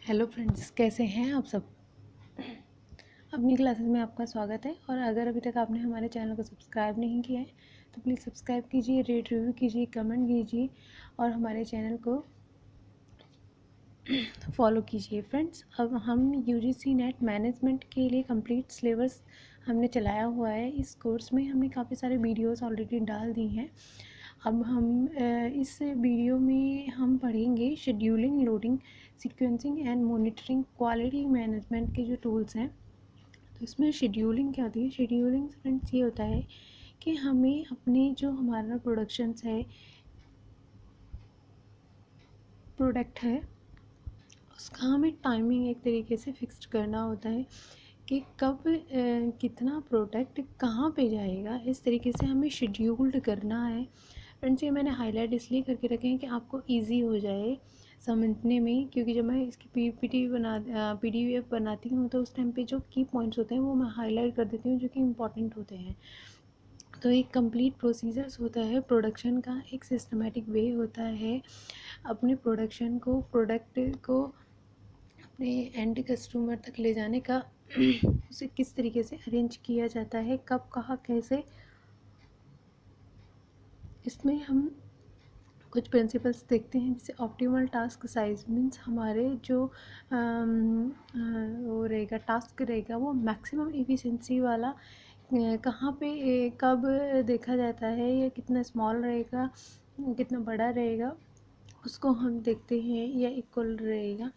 Hello friends, कैसे हैं आप सब। अपनी क्लासेस में आपका स्वागत है। और अगर अभी तक आपने हमारे चैनल को सब्सक्राइब नहीं किया है तो प्लीज़ सब्सक्राइब कीजिए, रेट रिव्यू कीजिए, कमेंट कीजिए और हमारे चैनल को फॉलो कीजिए। फ्रेंड्स, अब हम यूजीसी नेट मैनेजमेंट के लिए कंप्लीट सिलेबस हमने चलाया हुआ है। इस कोर्स में हमने काफ़ी सारे वीडियोस ऑलरेडी डाल दी हैं। अब हम इस वीडियो में हम पढ़ेंगे scheduling, loading, sequencing and monitoring, quality management के जो टूल्स हैं। तो इसमें शेड्यूलिंग क्या होती है। शेड्यूलिंग फ्रेंड्स ये होता है कि हमें अपने जो हमारा प्रोडक्शंस है, प्रोडक्ट है, उसका हमें टाइमिंग एक तरीके से फिक्स्ड करना होता है कि कब कितना प्रोडक्ट कहाँ पे जाएगा। इस तरीके से हमें शेड्यूल्ड करना है। फ्रेंड्स, ये मैंने हाईलाइट इसलिए करके रखे हैं कि आपको इजी हो जाए समझने में, क्योंकि जब मैं इसकी पीडीएफ बनाती हूँ तो उस टाइम पे जो की पॉइंट्स होते हैं वो मैं हाईलाइट कर देती हूँ जो कि इम्पॉर्टेंट होते हैं। तो एक कंप्लीट प्रोसीजर्स होता है प्रोडक्शन का, एक सिस्टमेटिक वे होता है अपने प्रोडक्शन को, प्रोडक्ट को अपने एंड कस्टमर तक ले जाने का उसे किस तरीके से अरेंज किया जाता है, कब, कहाँ, कैसे। इसमें हम कुछ प्रिंसिपल्स देखते हैं, जैसे ऑप्टिमल टास्क साइज मीन्स हमारे जो वो रहेगा, टास्क रहेगा वो मैक्सिमम एफिशिएंसी वाला कहाँ पे कब देखा जाता है, या कितना स्मॉल रहेगा, कितना बड़ा रहेगा, उसको हम देखते हैं, या इक्वल रहेगा।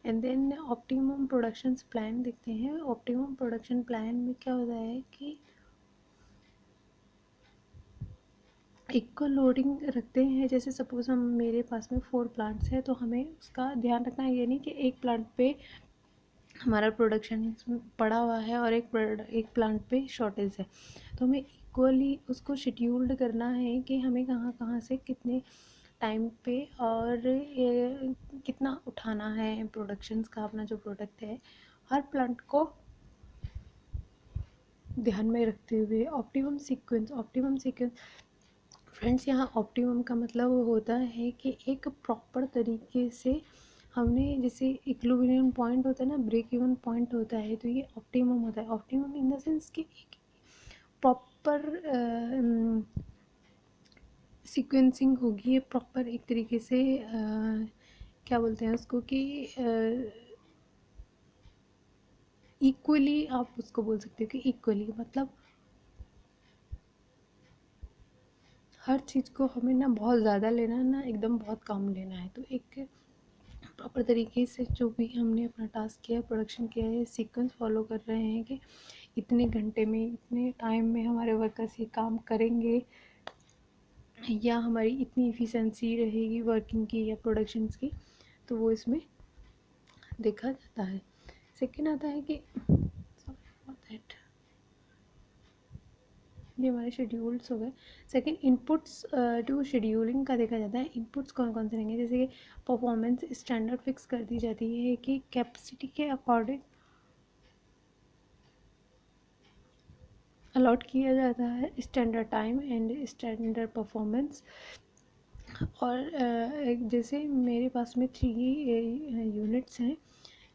And then optimum production plan देखते हैं। ऑप्टिमम प्रोडक्शन प्लान में क्या होता है कि इक्वल लोडिंग रखते हैं। जैसे सपोज़ हम मेरे पास में 4 प्लांट्स हैं तो हमें उसका ध्यान रखना है, ये नहीं कि एक प्लांट पे हमारा प्रोडक्शन पड़ा हुआ है और एक प्लांट पे शॉर्टेज है। तो हमें इक्वली उसको शेड्यूल्ड करना है कि हमें कहाँ कहाँ से कितने टाइम पे और कितना उठाना है प्रोडक्शंस का। अपना जो प्रोडक्ट है हर प्लांट को ध्यान में रखते हुए ऑप्टिमम सीक्वेंस फ्रेंड्स, यहाँ ऑप्टिमम का मतलब होता है कि एक प्रॉपर तरीके से हमने, जैसे इक्विलिब्रियम पॉइंट होता है ना, ब्रेक इवन पॉइंट होता है, तो ये ऑप्टिमम होता है। ऑप्टिमम इन द सेंस कि एक प्रॉपर सीक्वेंसिंग होगी, ये प्रॉपर एक तरीके से क्या बोलते हैं उसको कि इक्वली आप उसको बोल सकते हो कि इक्वली मतलब हर चीज़ को हमें ना बहुत ज़्यादा लेना है ना एकदम बहुत कम लेना है। तो एक प्रॉपर तरीके से जो भी हमने अपना टास्क किया, प्रोडक्शन किया है, सीक्वेंस फॉलो कर रहे हैं कि इतने घंटे में, इतने टाइम में हमारे वर्कर्स ये काम करेंगे, या हमारी इतनी इफ़िशेंसी रहेगी वर्किंग की या प्रोडक्शंस की। तो वो इसमें देखा जाता है। सेकेंड आता है कि ये हमारे शेड्यूल्स हो गए। सेकंड, इनपुट्स टू शेड्यूलिंग का देखा जाता है। इनपुट्स कौन कौन से रहेंगे, जैसे कि परफॉर्मेंस स्टैंडर्ड फिक्स कर दी जाती है कि कैपेसिटी के अकॉर्डिंग अलॉट किया जाता है standard time and standard performance. और जैसे मेरे पास में 3 यूनिट्स हैं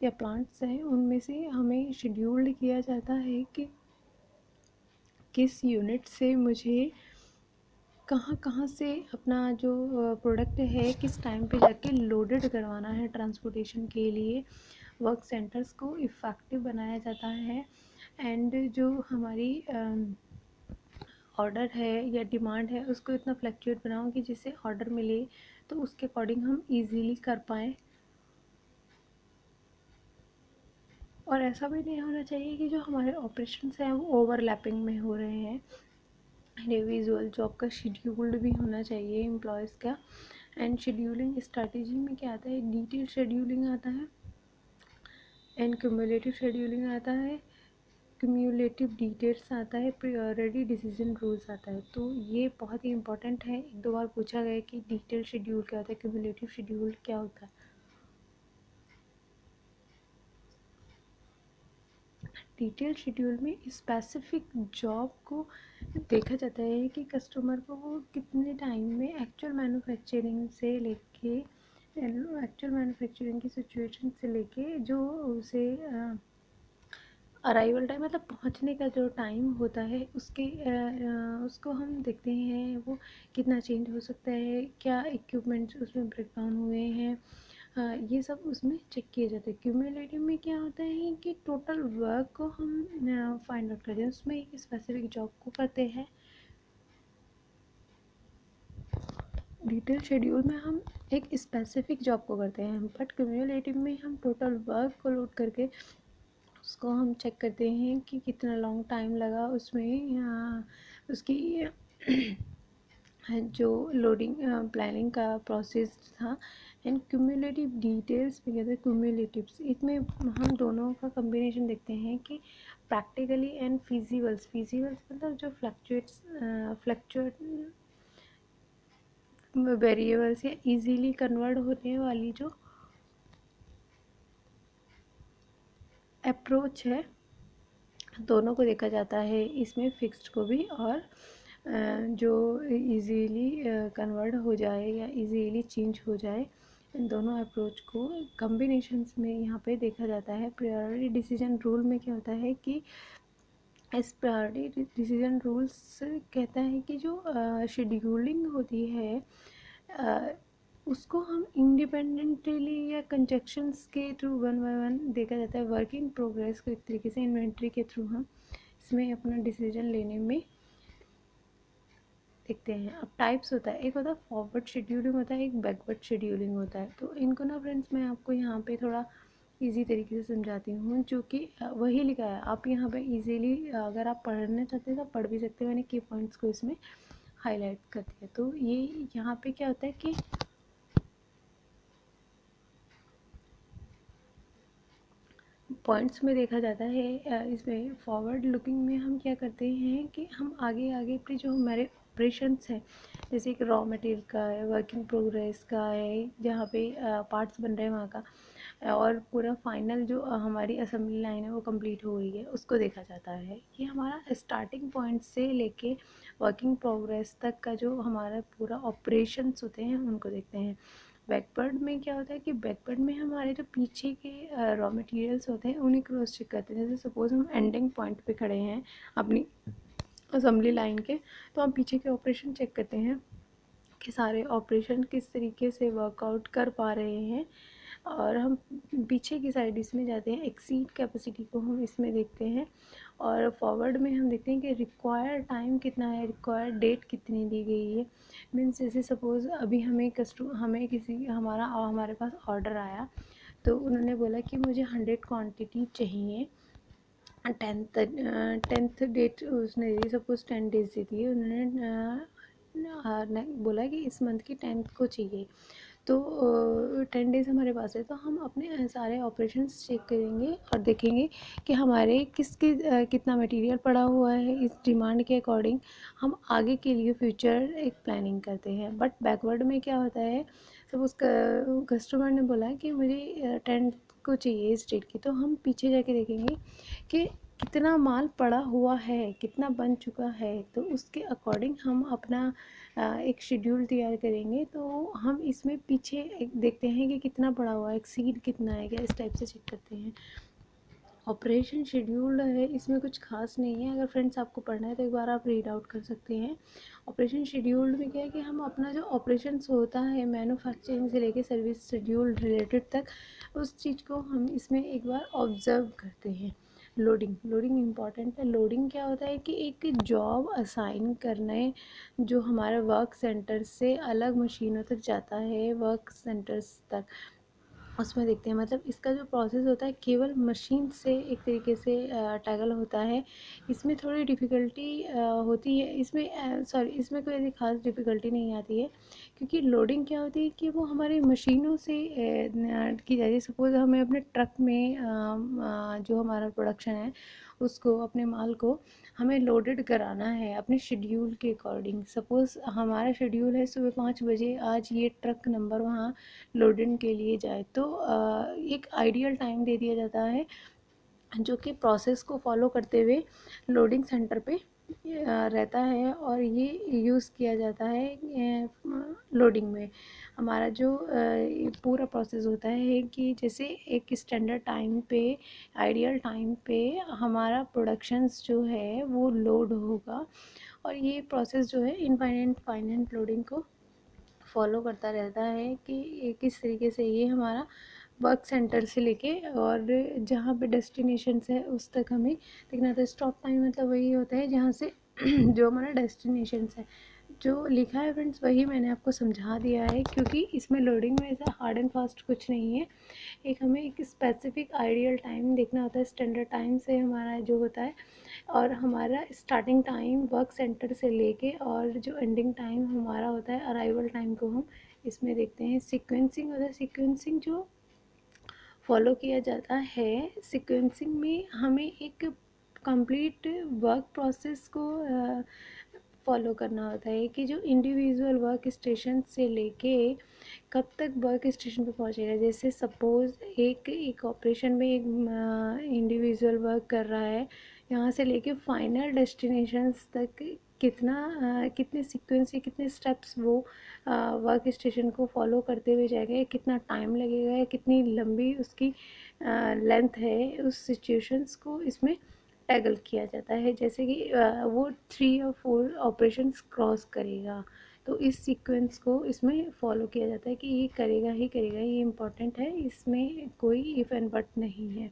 या प्लांट्स हैं, उनमें से हमें शेड्यूल्ड किया जाता है कि किस यूनिट से मुझे कहाँ कहाँ से अपना जो प्रोडक्ट है किस टाइम पे जाके लोडेड करवाना है ट्रांसपोर्टेशन के लिए। वर्क सेंटर्स को इफ़ेक्टिव बनाया जाता है। एंड जो हमारी ऑर्डर है या डिमांड है उसको इतना फ्लक्चुएट बनाओ कि जिससे ऑर्डर मिले तो उसके अकॉर्डिंग हम इजीली कर पाएँ। और ऐसा भी नहीं होना चाहिए कि जो हमारे ऑपरेशंस हैं वो ओवरलैपिंग में हो रहे हैं। इंडिविजुअल जॉब का शेड्यूल्ड भी होना चाहिए एम्प्लॉयज़ का। एंड शेड्यूलिंग स्ट्रैटेजी में क्या आता है, डिटेल शेड्यूलिंग आता है एंड क्यूमुलेटिव शेड्यूलिंग आता है, क्यूमुलेटिव डिटेल्स आता है, प्रायोरिटी डिसीजन रूल्स आता है। तो ये बहुत ही इंपॉर्टेंट है। 1-2 बार पूछा गया कि डिटेल शेड्यूल क्या होता है, क्यूमुलेटिव शेड्यूल क्या होता है। डिटेल शेड्यूल में स्पेसिफिक जॉब को देखा जाता है कि कस्टमर को वो कितने टाइम में एक्चुअल मैन्युफैक्चरिंग से लेके एक्चुअल मैन्युफैक्चरिंग की सिचुएशन से लेके जो उसे अराइवल टाइम मतलब पहुंचने का जो टाइम होता है उसको हम देखते हैं वो कितना चेंज हो सकता है, क्या इक्विपमेंट्स उसमें ब्रेक डाउन हुए हैं, ये सब उसमें चेक किए जाते हैं। क्यूमुलेटिव में क्या होता है कि टोटल वर्क को हम फाइंड आउट करते हैं, उसमें एक स्पेसिफिक जॉब को करते हैं। डिटेल शेड्यूल में हम एक स्पेसिफिक जॉब को करते हैं, बट क्यूमुलेटिव में हम टोटल वर्क को लोड करके उसको हम चेक करते हैं कि कितना लॉन्ग टाइम लगा उसमें, उसकी जो लोडिंग प्लानिंग का प्रोसेस था। एंड क्यूमुलेटिव डिटेल्स में कहते हैं क्यूमुलेटिव्स, इसमें हम दोनों का कम्बिनेशन देखते हैं कि प्रैक्टिकली एंड फिजिबल्स मतलब जो फ्लक्चुएट वेरिएबल्स या इजीली कन्वर्ट होने वाली जो अप्रोच है, दोनों को देखा जाता है इसमें, फिक्स्ड को भी और जो इजीली कन्वर्ट हो जाए या इजीली चेंज हो जाए, इन दोनों अप्रोच को कम्बिनेशंस में यहाँ पे देखा जाता है। प्रायोरिटी डिसीजन रूल में क्या होता है कि इस प्रायोरिटी डिसीजन रूल्स कहता है कि जो शेड्यूलिंग होती है उसको हम इंडिपेंडेंटली या कंजक्शंस के थ्रू वन बाय वन देखा जाता है। वर्किंग प्रोग्रेस को एक तरीके से इन्वेंट्री के थ्रू हम इसमें अपना डिसीजन लेने में देखते हैं। अब टाइप्स होता है, एक होता है फॉरवर्ड शेड्यूलिंग होता है, एक बैकवर्ड शेड्यूलिंग होता है। तो इनको ना फ्रेंड्स मैं आपको यहाँ पे थोड़ा इजी तरीके से समझाती हूँ, जो कि वही लिखा है। आप यहाँ पे इजीली अगर आप पढ़ना चाहते हैं तो पढ़ भी सकते हैं, मैंने की पॉइंट्स को इसमें हाईलाइट कर दिया। तो ये यहाँ पे क्या होता है कि पॉइंट्स में देखा जाता है, इसमें फॉरवर्ड लुकिंग में हम क्या करते हैं कि हम आगे आगे अपने जो हमारे ऑपरेशंस हैं, जैसे कि रॉ मटेरियल का है, वर्किंग प्रोग्रेस का है, जहाँ पे पार्ट्स बन रहे हैं वहाँ का, और पूरा फाइनल जो हमारी असेंबली लाइन है वो कंप्लीट हो गई है, उसको देखा जाता है। ये हमारा स्टार्टिंग पॉइंट से लेके वर्किंग प्रोग्रेस तक का जो हमारा पूरा ऑपरेशंस होते हैं उनको देखते हैं। बैकवर्ड में क्या होता है कि बैकवर्ड में हमारे जो पीछे के रॉ मटेरियल्स होते हैं उन्हें क्रॉस चेक करते हैं। जैसे सपोज हम एंडिंग पॉइंट पे खड़े हैं अपनी असेंबली लाइन के, तो हम पीछे के ऑपरेशन चेक करते हैं कि सारे ऑपरेशन किस तरीके से वर्कआउट कर पा रहे हैं, और हम पीछे की साइड इसमें जाते हैं, एक्सीड कैपेसिटी को हम इसमें देखते हैं। और फॉरवर्ड में हम देखते हैं कि रिक्वायर्ड टाइम कितना है, रिक्वायर्ड डेट कितनी दी गई है। मीन्स जैसे सपोज़ अभी हमारे पास ऑर्डर आया, तो उन्होंने बोला कि मुझे 100 क्वांटिटी चाहिए। टेंथ डेट उसने दी, सपोज 10 डेज दे दी उन्होंने, बोला कि इस मंथ की 10th को चाहिए। तो 10 डेज़ हमारे पास है, तो हम अपने सारे ऑपरेशंस चेक करेंगे और देखेंगे कि हमारे कितना मटेरियल पड़ा हुआ है। इस डिमांड के अकॉर्डिंग हम आगे के लिए फ्यूचर एक प्लानिंग करते हैं। बट बैकवर्ड में क्या होता है, सब उस कस्टमर ने बोला कि मुझे 10 को चाहिए इस डेट की, तो हम पीछे जाके देखेंगे कि कितना माल पड़ा हुआ है, कितना बन चुका है, तो उसके अकॉर्डिंग हम अपना एक शेड्यूल तैयार करेंगे। तो हम इसमें पीछे एक देखते हैं कि कितना पड़ा हुआ है, एक्सीड कितना है क्या, इस टाइप से चेक करते हैं। ऑपरेशन शेड्यूल है, इसमें कुछ खास नहीं है। अगर फ्रेंड्स आपको पढ़ना है तो एक बार आप रीड आउट कर सकते हैं। ऑपरेशन शेड्यूल में क्या है कि हम अपना जो ऑपरेशंस होता है मैन्युफैक्चरिंग से लेके सर्विस शेड्यूल रिलेटेड तक, उस चीज़ को हम इसमें एक बार ऑब्जर्व करते हैं। लोडिंग इम्पॉर्टेंट है। लोडिंग क्या होता है कि एक जॉब असाइन करने जो हमारे वर्क सेंटर से अलग मशीनों तक जाता है, वर्क सेंटर्स तक, उसमें देखते हैं। मतलब इसका जो प्रोसेस होता है केवल मशीन से एक तरीके से टैगल होता है। इसमें थोड़ी डिफ़िकल्टी होती है, इसमें कोई ऐसी ख़ास डिफ़िकल्टी नहीं आती है, क्योंकि लोडिंग क्या होती है कि वो हमारी मशीनों से की जाती है। सपोज़ हमें अपने ट्रक में जो हमारा प्रोडक्शन है उसको, अपने माल को हमें लोडेड कराना है अपने शेड्यूल के अकॉर्डिंग। सपोज़ हमारा शेड्यूल है सुबह 5 बजे आज ये ट्रक नंबर वहाँ लोडिंग के लिए जाए, तो एक आइडियल टाइम दे दिया जाता है जो कि प्रोसेस को फॉलो करते हुए लोडिंग सेंटर पे रहता है और ये यूज़ किया जाता है लोडिंग में। हमारा जो पूरा प्रोसेस होता है कि जैसे एक स्टैंडर्ड टाइम पे, आइडियल टाइम पे हमारा प्रोडक्शंस जो है वो लोड होगा, और ये प्रोसेस जो है इनफाइनाइट फाइनाइट लोडिंग को फॉलो करता रहता है कि किस तरीके से ये हमारा वर्क सेंटर से लेके और जहाँ पे डेस्टिनेशंस है उस तक हमें देखना था। स्टॉप टाइम मतलब वही होता है जहाँ से जो हमारा डेस्टिनेशंस है, जो लिखा है फ्रेंड्स वही मैंने आपको समझा दिया है, क्योंकि इसमें लोडिंग में ऐसा हार्ड एंड फास्ट कुछ नहीं है। एक हमें एक स्पेसिफिक आइडियल टाइम देखना होता है, स्टैंडर्ड टाइम से हमारा जो होता है, और हमारा स्टार्टिंग टाइम वर्क सेंटर से लेके और जो एंडिंग टाइम हमारा होता है अराइवल टाइम को हम इसमें देखते हैं। सीक्वेंसिंग होता है, सीक्वेंसिंग जो फॉलो किया जाता है, सीक्वेंसिंग में हमें एक कंप्लीट वर्क प्रोसेस को फॉलो करना होता है कि जो इंडिविजुअल वर्क स्टेशन से लेके कब तक वर्क स्टेशन पे पहुंचेगा। जैसे सपोज़ एक ऑपरेशन में एक इंडिविजुअल वर्क कर रहा है, यहाँ से लेके फाइनल डेस्टिनेशंस तक कितने सीक्वेंस या कितने स्टेप्स वो वर्क स्टेशन को फॉलो करते हुए जाएगा, कितना टाइम लगेगा या कितनी लंबी उसकी लेंथ है, उस सिचुएशंस को इसमें टैगल किया जाता है। जैसे कि वो 3 और 4 ऑपरेशंस क्रॉस करेगा, तो इस सीक्वेंस को इसमें फॉलो किया जाता है कि ये करेगा ही करेगा, ये इम्पॉर्टेंट है, इसमें कोई इफ़ एंड बट नहीं है।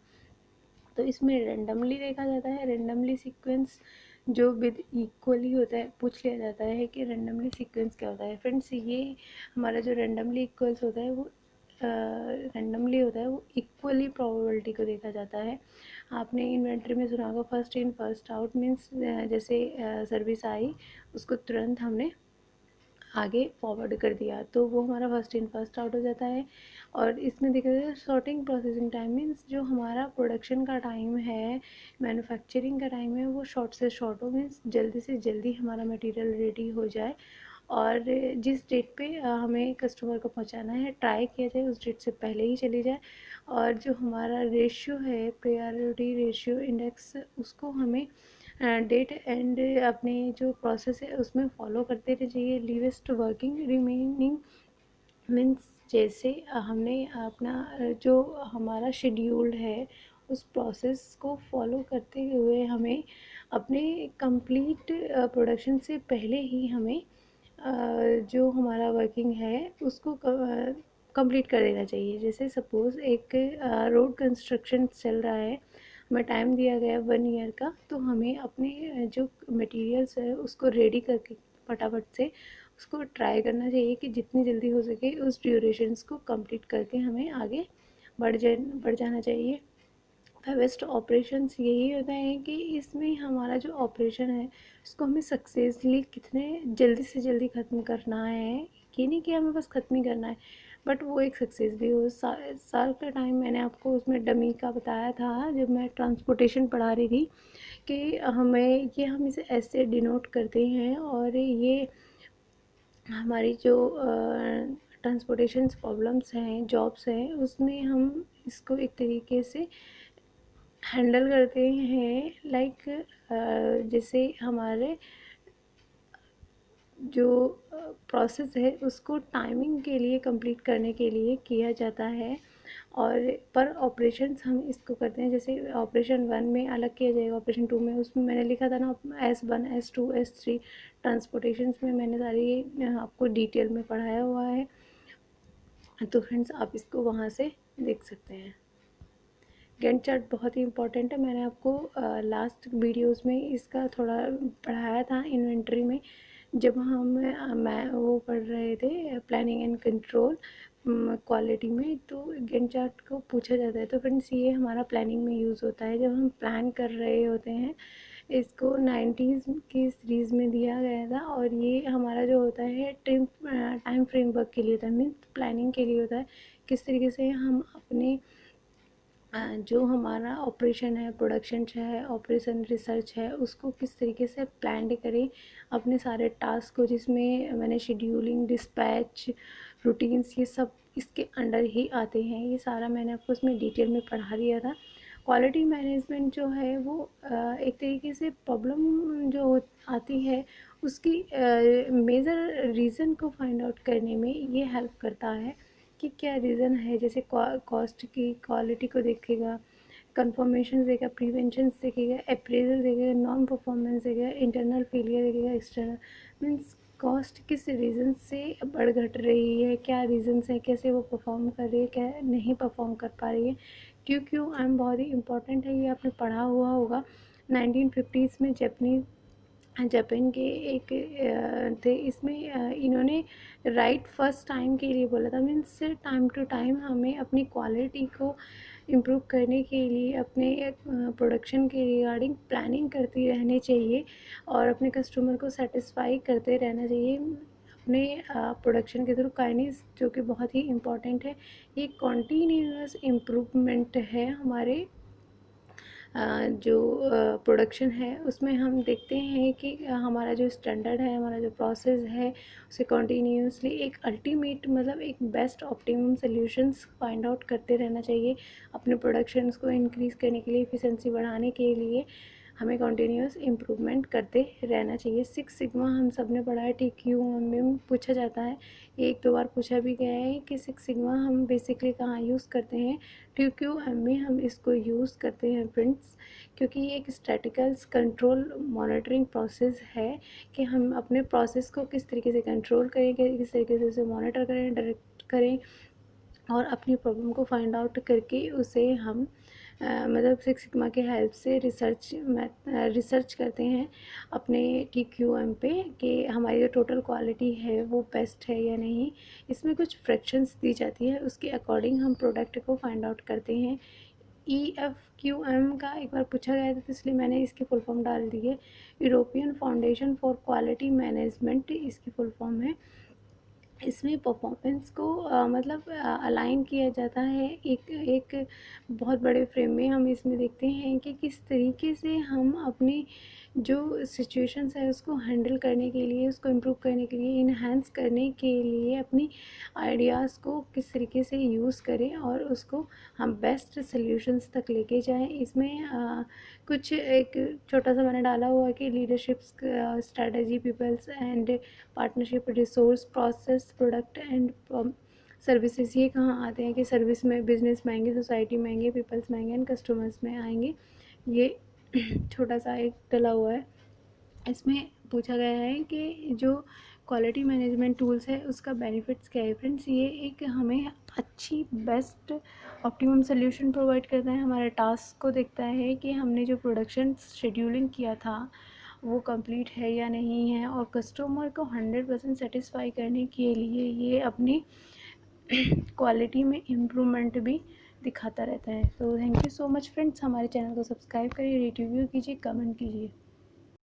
तो इसमें रेंडमली देखा जाता है, रेंडमली सीक्वेंस जो विद इक्वली होता है, पूछ लिया जाता है कि रेंडमली सीक्वेंस क्या होता है। फ्रेंड्स ये हमारा जो रेंडमली इक्वल्स होता है वो रेंडमली होता है, वो इक्वली प्रोबेबिलिटी को देखा जाता है। आपने इन्वेंट्री में सुना होगा first in first out means जैसे सर्विस आई उसको तुरंत हमने आगे फॉरवर्ड कर दिया तो वो हमारा फर्स्ट इन फर्स्ट आउट हो जाता है। और इसमें देखा जाए शॉर्टिंग प्रोसेसिंग टाइम मीन्स जो हमारा प्रोडक्शन का टाइम है, मैन्युफैक्चरिंग का टाइम है, वो शॉर्ट से शॉर्ट हो मीन्स जल्दी से जल्दी हमारा मटेरियल रेडी हो जाए, और जिस डेट पे हमें कस्टमर को पहुंचाना है ट्राई किया जाए उस डेट से पहले ही चली जाए। और जो हमारा रेशियो है, प्रायोरिटी रेशियो इंडेक्स, उसको हमें डेट एंड अपने जो प्रोसेस है उसमें फॉलो करते रहना चाहिए। लीवेस्ट वर्किंग रिमेनिंग मीन्स जैसे हमने अपना जो हमारा शेड्यूल्ड है उस प्रोसेस को फॉलो करते हुए हमें अपने कंप्लीट प्रोडक्शन से पहले ही हमें जो हमारा वर्किंग है उसको कंप्लीट कर देना चाहिए। जैसे सपोज़ एक रोड कंस्ट्रक्शन चल रहा है, हमें टाइम दिया गया है 1 ईयर का, तो हमें अपने जो मटेरियल्स है उसको रेडी करके फटाफट से उसको ट्राई करना चाहिए कि जितनी जल्दी हो सके उस ड्यूरेशंस को कंप्लीट करके हमें आगे बढ़ जाना चाहिए। बेस्ट ऑपरेशंस यही होता है कि इसमें हमारा जो ऑपरेशन है उसको हमें सक्सेसफुली कितने जल्दी से जल्दी ख़त्म करना है। ये नहीं कि हमें बस ख़त्म ही करना है, बट वो एक सक्सेस भी हो। साल का टाइम मैंने आपको उसमें डमी का बताया था जब मैं ट्रांसपोर्टेशन पढ़ा रही थी कि हम इसे ऐसे डिनोट करते हैं, और ये हमारी जो ट्रांसपोर्टेशन प्रॉब्लम्स हैं, जॉब्स हैं, उसमें हम इसको एक तरीके से हैंडल करते हैं। लाइक जैसे हमारे जो प्रोसेस है उसको टाइमिंग के लिए कंप्लीट करने के लिए किया जाता है, और पर ऑपरेशंस हम इसको करते हैं जैसे ऑपरेशन 1 में अलग किया जाएगा, ऑपरेशन 2 में, उसमें मैंने लिखा था ना S1 S2 S3 ट्रांसपोर्टेशंस में मैंने सारी आपको डिटेल में पढ़ाया हुआ है। तो फ्रेंड्स आप इसको वहाँ से देख सकते हैं। गैंट चार्ट बहुत ही इंपॉर्टेंट है, मैंने आपको लास्ट वीडियोस में इसका थोड़ा पढ़ाया था इन्वेंट्री में, जब मैं वो पढ़ रहे थे प्लानिंग एंड कंट्रोल क्वालिटी में, तो गैंट चार्ट को पूछा जाता है। तो फ्रेंड्स ये हमारा प्लानिंग में यूज़ होता है जब हम प्लान कर रहे होते हैं। इसको 90s की सीरीज़ में दिया गया था, और ये हमारा जो होता है टाइम फ्रेमवर्क के लिए होता है, मीन्स प्लानिंग के लिए होता है किस तरीके से हम अपने जो हमारा ऑपरेशन है, प्रोडक्शन है, ऑपरेशन रिसर्च है, उसको किस तरीके से प्लान करें अपने सारे टास्क को, जिसमें मैंने शेड्यूलिंग, डिस्पैच, रूटीन्स, ये सब इसके अंडर ही आते हैं। ये सारा मैंने आपको उसमें डिटेल में पढ़ा दिया था, क्वालिटी मैनेजमेंट जो है वो एक तरीके से प्रॉब्लम जो आती है उसकी मेजर रीज़न को फाइंड आउट करने में ये हेल्प करता है कि क्या रीज़न है। जैसे कॉस्ट की क्वालिटी को देखेगा, कंफर्मेशन देगा, प्रिवेंशन देखेगा, अप्रेजल देखेगा, नॉन परफॉर्मेंस देखेगा, इंटरनल फेलियर देखेगा, एक्सटर्नल मीन्स कॉस्ट किस रीज़न से बढ़ घट रही है, क्या रीज़न्स है, कैसे वो परफॉर्म कर रही है, क्या नहीं परफॉर्म कर पा रही है, क्यों क्यों एम बहुत ही इंपॉर्टेंट है। ये आपने पढ़ा हुआ होगा 1950s में जापान के एक थे, इसमें इन्होंने राइट फर्स्ट टाइम के लिए बोला था। मीन्स टाइम टू टाइम हमें अपनी क्वालिटी को इम्प्रूव करने के लिए अपने प्रोडक्शन के रिगार्डिंग प्लानिंग करती रहनी चाहिए और अपने कस्टमर को सेटिस्फाई करते रहना चाहिए अपने प्रोडक्शन के थ्रू काइंडनेस, जो कि बहुत ही इम्पॉर्टेंट है। ये कॉन्टीन्यूअस इम्प्रूवमेंट है हमारे जो प्रोडक्शन है उसमें हम देखते हैं कि हमारा जो स्टैंडर्ड है, हमारा जो प्रोसेस है, उसे कॉन्टीन्यूसली एक अल्टीमेट मतलब एक best optimum solutions find out करते रहना चाहिए। अपने प्रोडक्शंस को इंक्रीज़ करने के लिए, एफिशिएंसी बढ़ाने के लिए हमें कॉन्टीन्यूअस इम्प्रूवमेंट करते रहना चाहिए। सिक्स सिग्मा हम सब ने पढ़ा है, TQM में पूछा जाता है, एक दो बार पूछा भी गया है कि सिक्स सिग्मा हम बेसिकली कहाँ यूज़ करते हैं। TQM में हम इसको यूज़ करते हैं फ्रेंड्स, क्योंकि ये एक स्टैटिकल कंट्रोल मॉनिटरिंग प्रोसेस है कि हम अपने प्रोसेस को किस तरीके से कंट्रोल करें, किस तरीके से उसे मॉनिटर करें, डायरेक्ट करें और अपनी प्रॉब्लम को फाइंड आउट करके उसे हम मतलब सिक्स सिग्मा के हेल्प से रिसर्च करते हैं अपने TQM पे कि हमारी जो टोटल क्वालिटी है वो बेस्ट है या नहीं। इसमें कुछ फ्रैक्शंस दी जाती है, उसके अकॉर्डिंग हम प्रोडक्ट को फाइंड आउट करते हैं। EFQM का एक बार पूछा गया था तो इसलिए मैंने इसकी फुल फॉर्म डाल दी है, European foundation for quality management इसकी फुल फॉर्म है। इसमें परफॉर्मेंस को मतलब अलाइन किया जाता है एक बहुत बड़े फ्रेम में। हम इसमें देखते हैं कि किस तरीके से हम अपनी जो सिचुएशंस है उसको हैंडल करने के लिए, उसको इम्प्रूव करने के लिए, इन्हांस करने के लिए अपनी आइडियाज़ को किस तरीके से यूज़ करें और उसको हम बेस्ट सॉल्यूशंस तक लेके जाएं। इसमें कुछ एक छोटा सा मैंने डाला हुआ है कि leadership strategy, peoples and partnership, resource, process, product and services. ये कहाँ आते हैं कि सर्विस में बिजनेस में आएंगे, सोसाइटी में आएंगे, पीपल्स में आएंगे एंड कस्टमर्स में आएंगे। ये छोटा सा एक डला हुआ है। इसमें पूछा गया है कि जो क्वालिटी मैनेजमेंट टूल्स है उसका बेनिफिट्स क्या है फ्रेंड्स। ये एक हमें अच्छी बेस्ट ऑप्टिमम सोल्यूशन प्रोवाइड करता है, हमारे टास्क को देखता है कि हमने जो प्रोडक्शन शेड्यूलिंग किया था वो कंप्लीट है या नहीं है, और कस्टमर को 100% सेटिस्फाई करने के लिए ये अपनी क्वालिटी में इम्प्रूवमेंट भी दिखाता रहता है। तो thank you so much friends, हमारे चैनल को सब्सक्राइब करिए, रेट रिव्यू कीजिए, कमेंट कीजिए।